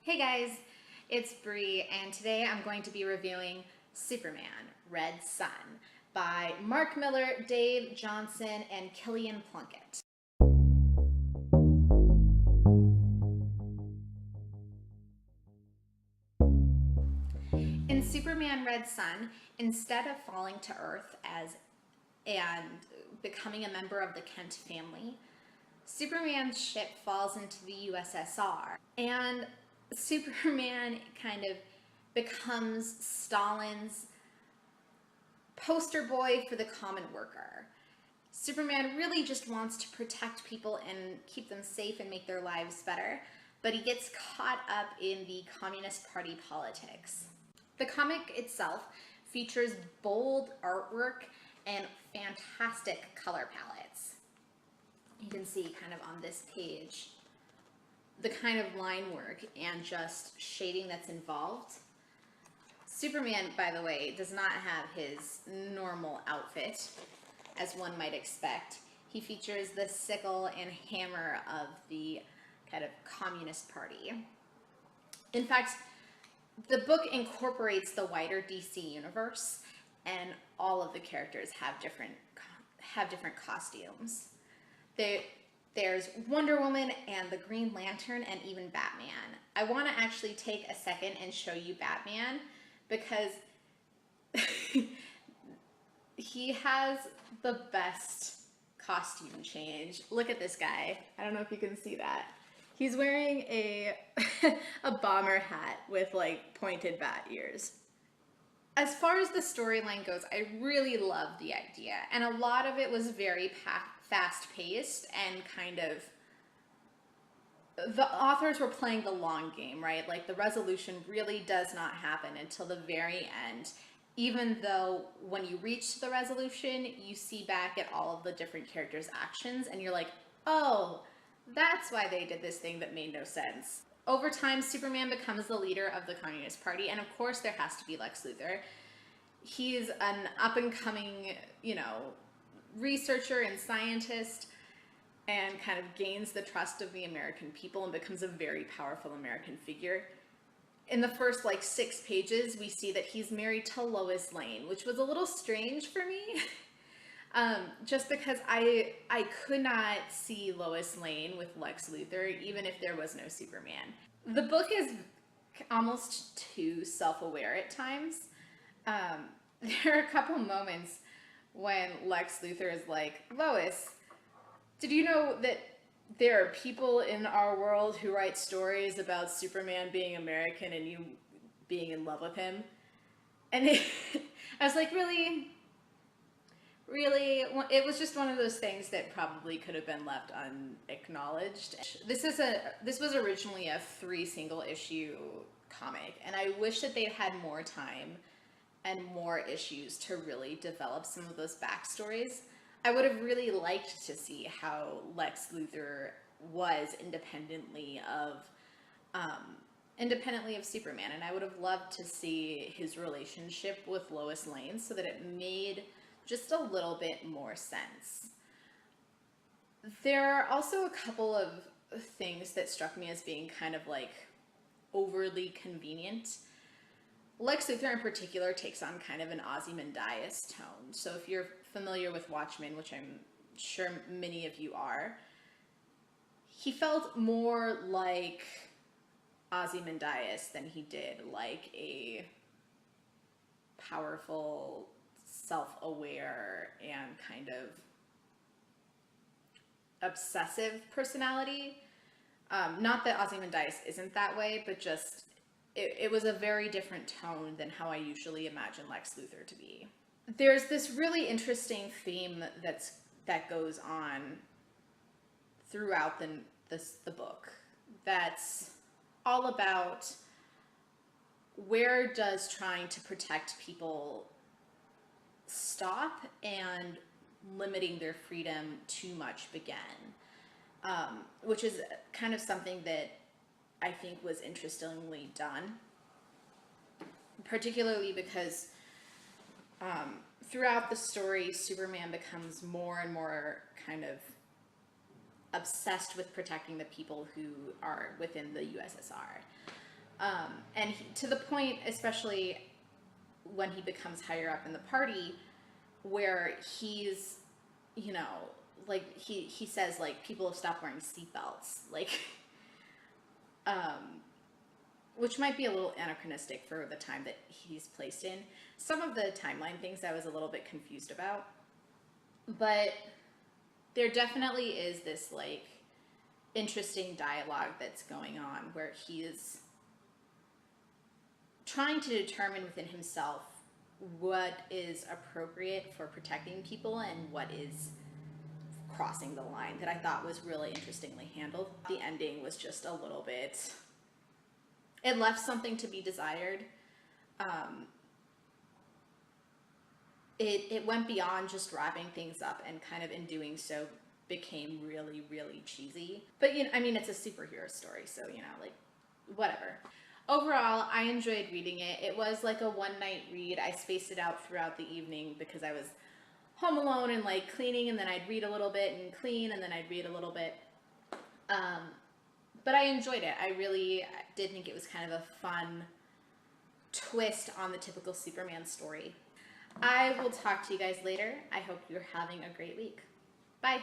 Hey guys, it's Bree, and today I'm going to be reviewing Superman Red Sun by Mark Miller, Dave Johnson, and Killian Plunkett. In Superman Red Sun, instead of falling to Earth and becoming a member of the Kent family, Superman's ship falls into the USSR, and Superman kind of becomes Stalin's poster boy for the common worker. Superman really just wants to protect people and keep them safe and make their lives better, but he gets caught up in the Communist Party politics. The comic itself features bold artwork and fantastic color palettes. You can see kind of on this page the kind of line work and just shading that's involved. Superman, by the way, does not have his normal outfit, as one might expect. He features the sickle and hammer of the kind of Communist Party. In fact, the book incorporates the wider DC universe, and all of the characters have different costumes. There's Wonder Woman and the Green Lantern and even Batman. I want to actually take a second and show you Batman because he has the best costume change. Look at this guy. I don't know if you can see that. He's wearing a bomber hat with like pointed bat ears. As far as the storyline goes, I really loved the idea, and a lot of it was very fast-paced and kind of, the authors were playing the long game, right? Like the resolution really does not happen until the very end, even though when you reach the resolution, you see back at all of the different characters' actions and you're like, oh, that's why they did this thing that made no sense. Over time, Superman becomes the leader of the Communist Party, and of course there has to be Lex Luthor. He's an up-and-coming, researcher and scientist, and kind of gains the trust of the American people and becomes a very powerful American figure. In the first 6 pages, we see that he's married to Lois Lane, which was a little strange for me. Just because I could not see Lois Lane with Lex Luthor, even if there was no Superman. The book is almost too self-aware at times. There are a couple moments when Lex Luthor is like, Lois, did you know that there are people in our world who write stories about Superman being American and you being in love with him? And I was like, really? Really? It was just one of those things that probably could have been left unacknowledged. This was originally a 3 single issue comic, and I wish that they'd had more time and more issues to really develop some of those backstories. I would have really liked to see how Lex Luthor was independently of Superman, and I would have loved to see his relationship with Lois Lane so that it made just a little bit more sense. There are also a couple of things that struck me as being kind of overly convenient. Lex Luthor in particular takes on kind of an Ozymandias tone. So if you're familiar with Watchmen, which I'm sure many of you are, he felt more like Ozymandias than he did like a powerful, self-aware, and kind of obsessive personality. Not that Ozymandias isn't that way, but just it was a very different tone than how I usually imagine Lex Luthor to be. There's this really interesting theme that goes on throughout the book that's all about where does trying to protect people stop and limiting their freedom too much begin, which is kind of something that I think was interestingly done, particularly because throughout the story, Superman becomes more and more kind of obsessed with protecting the people who are within the USSR. And to the point, especially when he becomes higher up in the party, where he's, you know, like he says like people have stopped wearing seatbelts, like, which might be a little anachronistic for the time that he's placed in. Some of the timeline things I was a little bit confused about, but there definitely is this like interesting dialogue that's going on where he is trying to determine within himself what is appropriate for protecting people and what is crossing the line, that I thought was really interestingly handled. The ending was just a little bit, it left something to be desired. It went beyond just wrapping things up, and kind of in doing so became really, really cheesy. But you know, I mean, it's a superhero story, so you know, like, whatever. Overall, I enjoyed reading it. It was like a one-night read. I spaced it out throughout the evening because I was home alone and like cleaning, and then I'd read a little bit and clean, and then I'd read a little bit. But I enjoyed it. I really did think it was kind of a fun twist on the typical Superman story. I will talk to you guys later. I hope you're having a great week. Bye.